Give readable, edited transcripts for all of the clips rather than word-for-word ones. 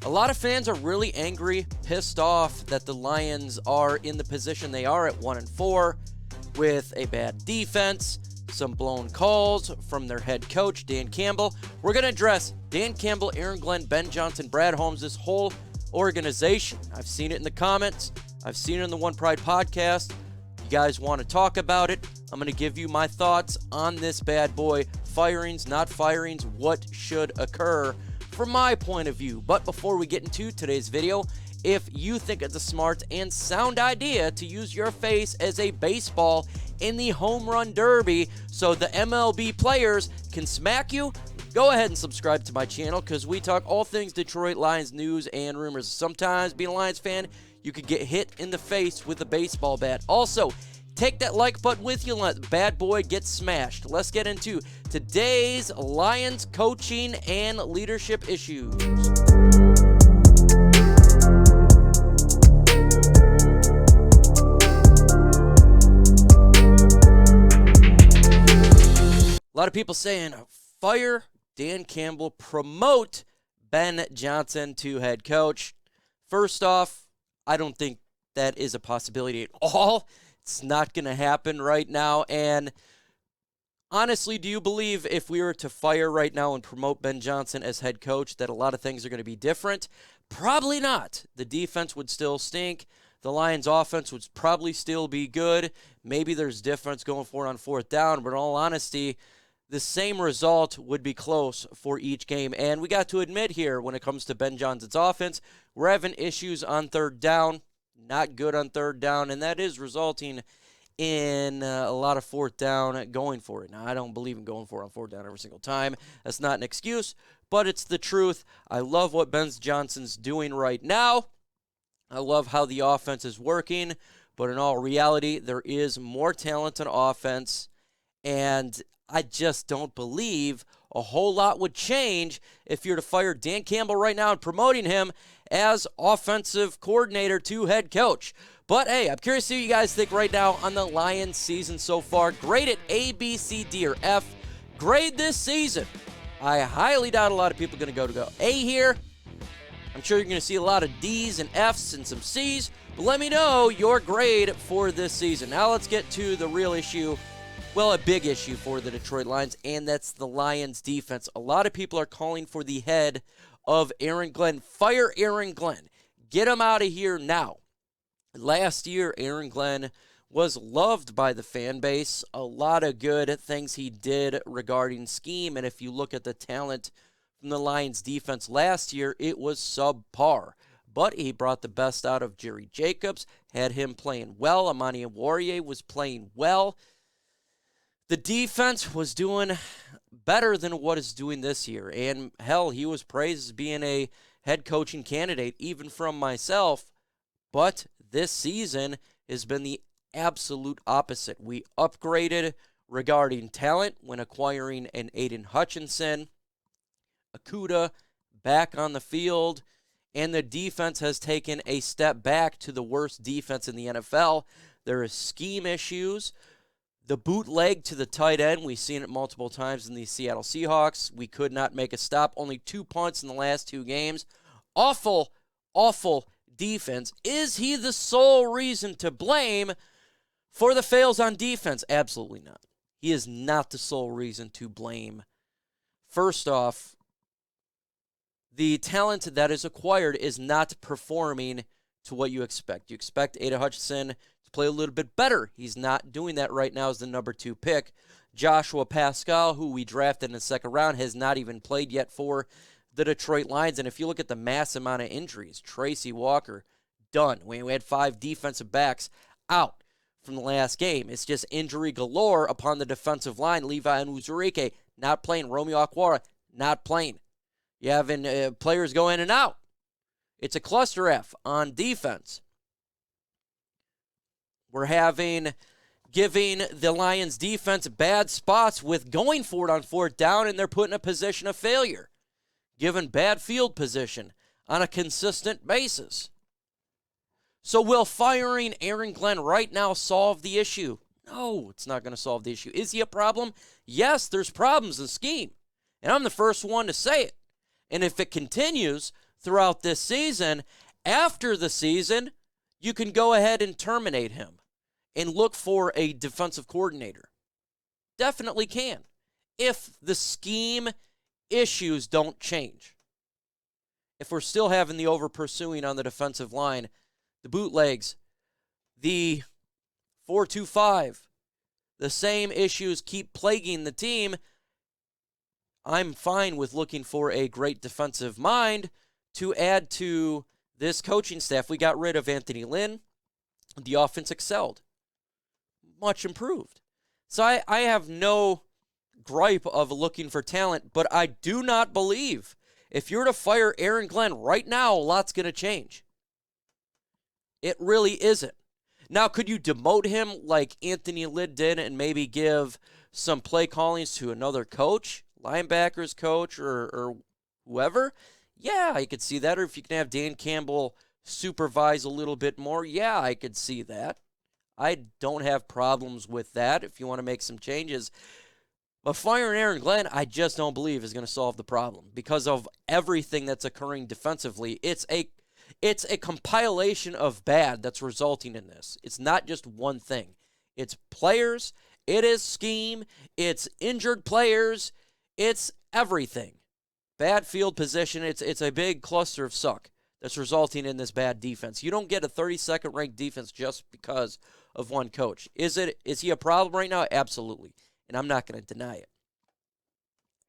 A lot of fans are really angry, pissed off that the Lions are in the position they are at 1-4 with a bad defense, some blown calls from their head coach, Dan Campbell. We're going to address Dan Campbell, Aaron Glenn, Ben Johnson, Brad Holmes, this whole organization. I've seen it in the comments. I've seen it in the One Pride podcast. You guys want to talk about it? I'm going to give you my thoughts on this bad boy. Firings, not firings, what should occur from my point of view. But before we get into today's video, if you think it's a smart and sound idea to use your face as a baseball in the home run derby so the MLB players can smack you, go ahead and subscribe to my channel because we talk all things Detroit Lions news and rumors. Sometimes being a Lions fan, you could get hit in the face with a baseball bat. Also, take that like button with you and let the bad boy get smashed. Let's get into today's Lions coaching and leadership issues. A lot of people saying, fire Dan Campbell, promote Ben Johnson to head coach. First off, I don't think that is a possibility at all. It's not going to happen right now. And honestly, do you believe if we were to fire right now and promote Ben Johnson as head coach that a lot of things are going to be different? Probably not. The defense would still stink. The Lions offense would probably still be good. Maybe there's difference going for it on fourth down, but in all honesty, the same result would be close for each game. And we got to admit here, when it comes to Ben Johnson's offense, we're having issues on third down, not good on third down, and that is resulting in a lot of fourth down going for it. Now, I don't believe in going for it on fourth down every single time. That's not an excuse, but it's the truth. I love what Ben Johnson's doing right now. I love how the offense is working, but in all reality, there is more talent on offense, and I just don't believe a whole lot would change if you're to fire Dan Campbell right now and promoting him as offensive coordinator to head coach. But hey, I'm curious to see what you guys think right now on the Lions season so far. Grade it A, B, C, D, or F. Grade this season. I highly doubt a lot of people are going to go A here. I'm sure you're going to see a lot of D's and F's and some C's. But let me know your grade for this season. Now let's get to the real issue. Well, a big issue for the Detroit Lions, and that's the Lions defense. A lot of people are calling for the head of Aaron Glenn. Fire Aaron Glenn. Get him out of here now. Last year, Aaron Glenn was loved by the fan base. A lot of good things he did regarding scheme, and if you look at the talent from the Lions defense last year, it was subpar. But he brought the best out of Jerry Jacobs, had him playing well. Amani Warrior was playing well. The defense was doing better than what it's doing this year. And, hell, he was praised as being a head coaching candidate, even from myself. But this season has been the absolute opposite. We upgraded regarding talent when acquiring an Aiden Hutchinson, Ifeatu back on the field, and the defense has taken a step back to the worst defense in the NFL. There is scheme issues. The bootleg to the tight end, we've seen it multiple times in the Seattle Seahawks. We could not make a stop. Only 2 punts in the last 2 games. Awful, awful defense. Is he the sole reason to blame for the fails on defense? Absolutely not. He is not the sole reason to blame. First off, the talent that is acquired is not performing to what you expect. You expect Aiden Hutchinson to play a little bit better. He's not doing that right now as the number 2 pick. Joshua Pascal, who we drafted in the second round, has not even played yet for the Detroit Lions. And if you look at the mass amount of injuries, Tracy Walker, done. We had 5 defensive backs out from the last game. It's just injury galore upon the defensive line. Levi Onwuzurkie not playing. Romeo Okwara not playing. You're having players go in and out. It's a cluster F on defense. We're giving the Lions defense bad spots with going for it on fourth down, and they're put in a position of failure, given bad field position on a consistent basis. So will firing Aaron Glenn right now solve the issue? No, it's not going to solve the issue. Is he a problem? Yes, there's problems in scheme, and I'm the first one to say it. And if it continues, throughout this season. After the season, you can go ahead and terminate him and look for a defensive coordinator. Definitely can, if the scheme issues don't change. If we're still having the over-pursuing on the defensive line, the bootlegs, the 4-2-5, the same issues keep plaguing the team, I'm fine with looking for a great defensive mind to add to this coaching staff. We got rid of Anthony Lynn. The offense excelled. Much improved. So I have no gripe of looking for talent, but I do not believe if you're to fire Aaron Glenn right now, a lot's going to change. It really isn't. Now, could you demote him like Anthony Lynn did and maybe give some play callings to another coach, linebackers coach, or whoever? Yeah, I could see that. Or if you can have Dan Campbell supervise a little bit more, yeah, I could see that. I don't have problems with that if you want to make some changes. But firing Aaron Glenn, I just don't believe is going to solve the problem because of everything that's occurring defensively. It's a compilation of bad that's resulting in this. It's not just one thing. It's players, it is scheme, it's injured players, it's everything. Bad field position, it's a big cluster of suck that's resulting in this bad defense. You don't get a 32nd ranked defense just because of one coach. Is he a problem right now? Absolutely. And I'm not going to deny it.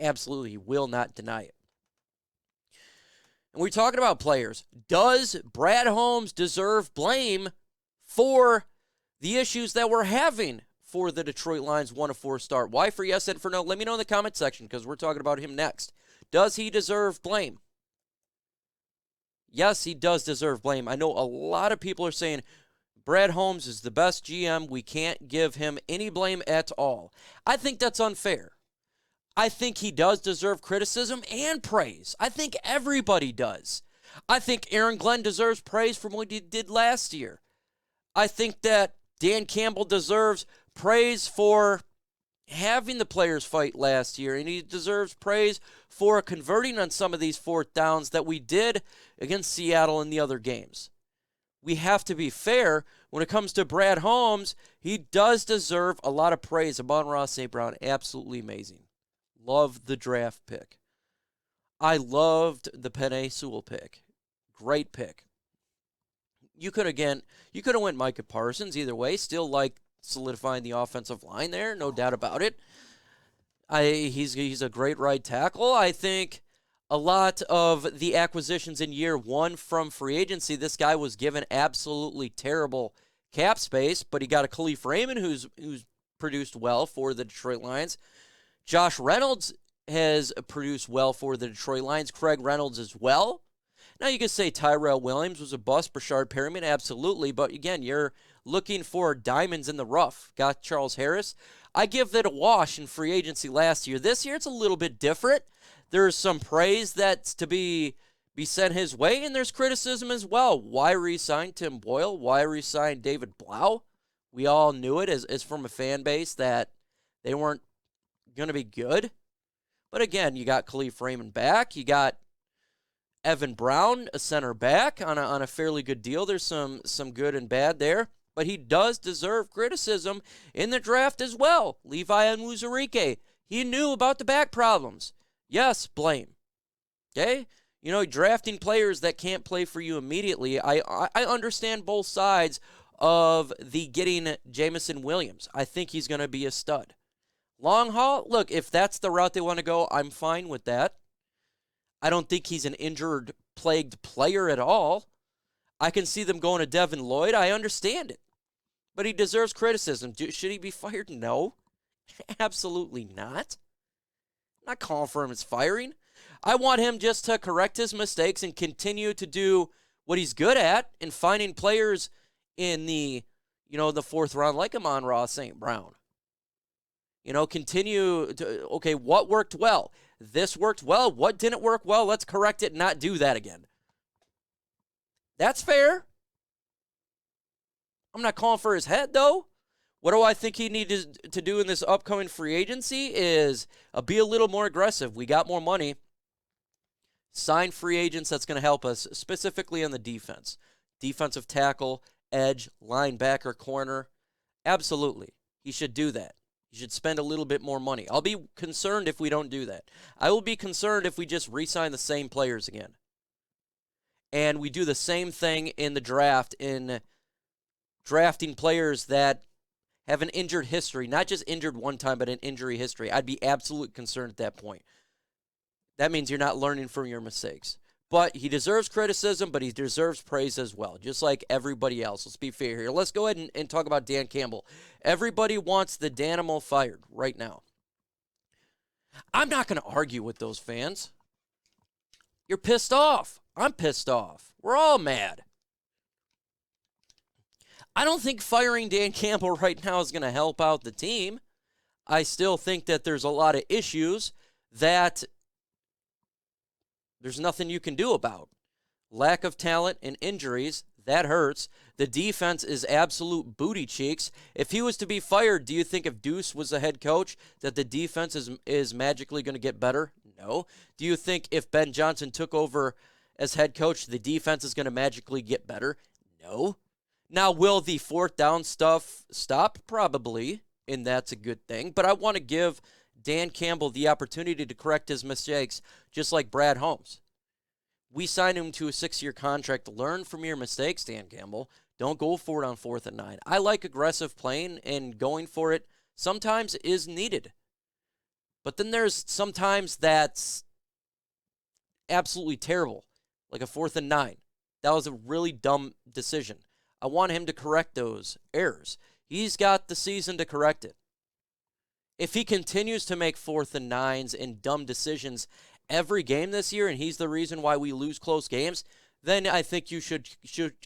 Absolutely will not deny it. And we're talking about players. Does Brad Holmes deserve blame for the issues that we're having for the Detroit Lions 1-4 start? Why for yes and for no? Let me know in the comment section because we're talking about him next. Does he deserve blame? Yes, he does deserve blame. I know a lot of people are saying Brad Holmes is the best GM. We can't give him any blame at all. I think that's unfair. I think he does deserve criticism and praise. I think everybody does. I think Aaron Glenn deserves praise from what he did last year. I think that Dan Campbell deserves praise for having the players fight last year, and he deserves praise for converting on some of these fourth downs that we did against Seattle in the other games. We have to be fair. When it comes to Brad Holmes, he does deserve a lot of praise. Amon-Ra St. Brown, absolutely amazing. Loved the draft pick. I loved the Penei Sewell pick. Great pick. You could have went Micah Parsons either way. Still like solidifying the offensive line there, no doubt about it. He's a great right tackle. I think a lot of the acquisitions in year one from free agency, this guy was given absolutely terrible cap space, but he got a Khalif Raymond who's produced well for the Detroit Lions. Josh Reynolds has produced well for the Detroit Lions. Craig Reynolds as well. Now you could say Tyrell Williams was a bust. Brashard Perriman, absolutely. But again, you're looking for diamonds in the rough. Got Charles Harris. I give that a wash in free agency last year. This year it's a little bit different. There's some praise that's to be sent his way, and there's criticism as well. Why re-sign Tim Boyle? Why re-sign David Blau? We all knew it as from a fan base that they weren't going to be good. But again, you got Khalif Raymond back. You got Evan Brown, a center back, on a fairly good deal. There's some good and bad there. But he does deserve criticism in the draft as well. Levi Onwuzurike, he knew about the back problems. Yes, blame. Okay? Drafting players that can't play for you immediately. I understand both sides of the getting Jamison Williams. I think he's going to be a stud. Long haul, look, if that's the route they want to go, I'm fine with that. I don't think he's an injured, plagued player at all. I can see them going to Devin Lloyd. I understand it. But he deserves criticism. Should he be fired? No. Absolutely not. I'm not calling for him as firing. I want him just to correct his mistakes and continue to do what he's good at in finding players in the fourth round like Amon-Ra St. Brown. Continue to, okay, what worked well? This worked well. What didn't work well? Let's correct it and not do that again. That's fair. I'm not calling for his head, though. What do I think he needed to do in this upcoming free agency is be a little more aggressive. We got more money. Sign free agents that's going to help us, specifically on the defense. Defensive tackle, edge, linebacker, corner. Absolutely. He should do that. He should spend a little bit more money. I'll be concerned if we don't do that. I will be concerned if we just re-sign the same players again. And we do the same thing in the draft, in drafting players that have an injured history, not just injured one time, but an injury history. I'd be absolutely concerned at that point. That means you're not learning from your mistakes. But he deserves criticism, but he deserves praise as well, just like everybody else. Let's be fair here. Let's go ahead and talk about Dan Campbell. Everybody wants the Danimal fired right now. I'm not going to argue with those fans. You're pissed off. I'm pissed off. We're all mad. I don't think firing Dan Campbell right now is going to help out the team. I still think that there's a lot of issues that there's nothing you can do about. Lack of talent and injuries, that hurts. The defense is absolute booty cheeks. If he was to be fired, do you think if Deuce was the head coach that the defense is magically going to get better? No. Do you think if Ben Johnson took over as head coach, the defense is going to magically get better? No. Now, will the fourth down stuff stop? Probably, and that's a good thing. But I want to give Dan Campbell the opportunity to correct his mistakes, just like Brad Holmes. We signed him to a 6-year contract. Learn from your mistakes, Dan Campbell. Don't go for it on 4th and 9. I like aggressive playing, and going for it sometimes is needed. But then there's sometimes that's absolutely terrible, like a 4th and 9. That was a really dumb decision. I want him to correct those errors. He's got the season to correct it. If he continues to make 4th and 9s and dumb decisions every game this year, and he's the reason why we lose close games, then I think you should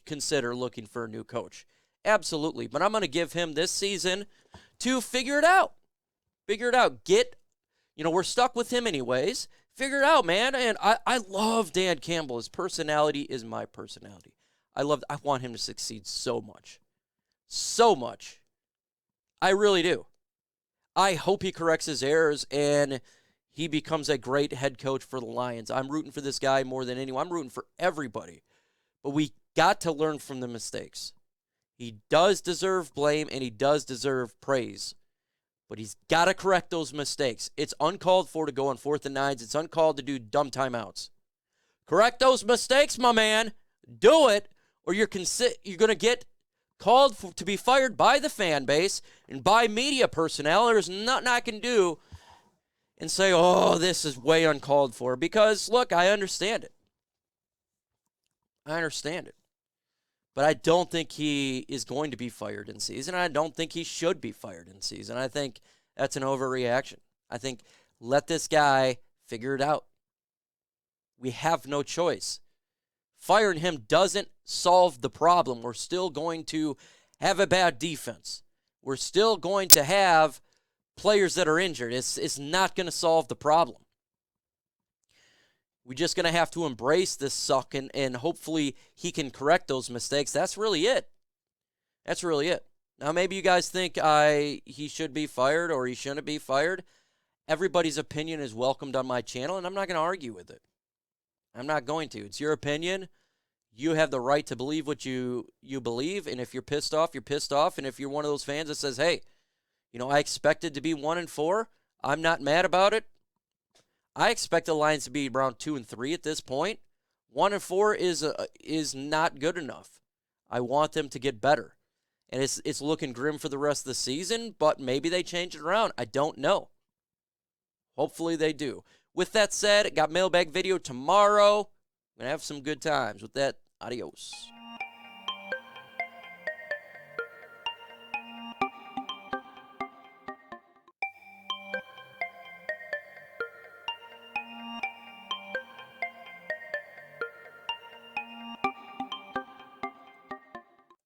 consider looking for a new coach. Absolutely. But I'm going to give him this season to figure it out. Figure it out. We're stuck with him anyways. Figure it out, man. And I love Dan Campbell. His personality is my personality. I want him to succeed so much. So much. I really do. I hope he corrects his errors and he becomes a great head coach for the Lions. I'm rooting for this guy more than anyone. I'm rooting for everybody. But we got to learn from the mistakes. He does deserve blame and he does deserve praise. But he's got to correct those mistakes. It's uncalled for to go on 4th and 9s. It's uncalled to do dumb timeouts. Correct those mistakes, my man. Do it, or you're going to get called to be fired by the fan base and by media personnel. There's nothing I can do and say, oh, this is way uncalled for. Because, look, I understand it. But I don't think he is going to be fired in season. I don't think he should be fired in season. I think that's an overreaction. I think let this guy figure it out. We have no choice. Firing him doesn't solve the problem. We're still going to have a bad defense. We're still going to have players that are injured. It's not going to solve the problem. We're just going to have to embrace this suck, and hopefully he can correct those mistakes. That's really it. Now, maybe you guys think he should be fired or he shouldn't be fired. Everybody's opinion is welcomed on my channel, and I'm not going to argue with it. I'm not going to. It's your opinion. You have the right to believe what you believe, and if you're pissed off, you're pissed off. And if you're one of those fans that says, hey, I expected to be 1-4, I'm not mad about it. I expect the Lions to be around 2-3 at this point. 1-4 is not good enough. I want them to get better. And it's looking grim for the rest of the season, but maybe they change it around. I don't know. Hopefully they do. With that said, got mailbag video tomorrow. I'm going to have some good times. With that, adios.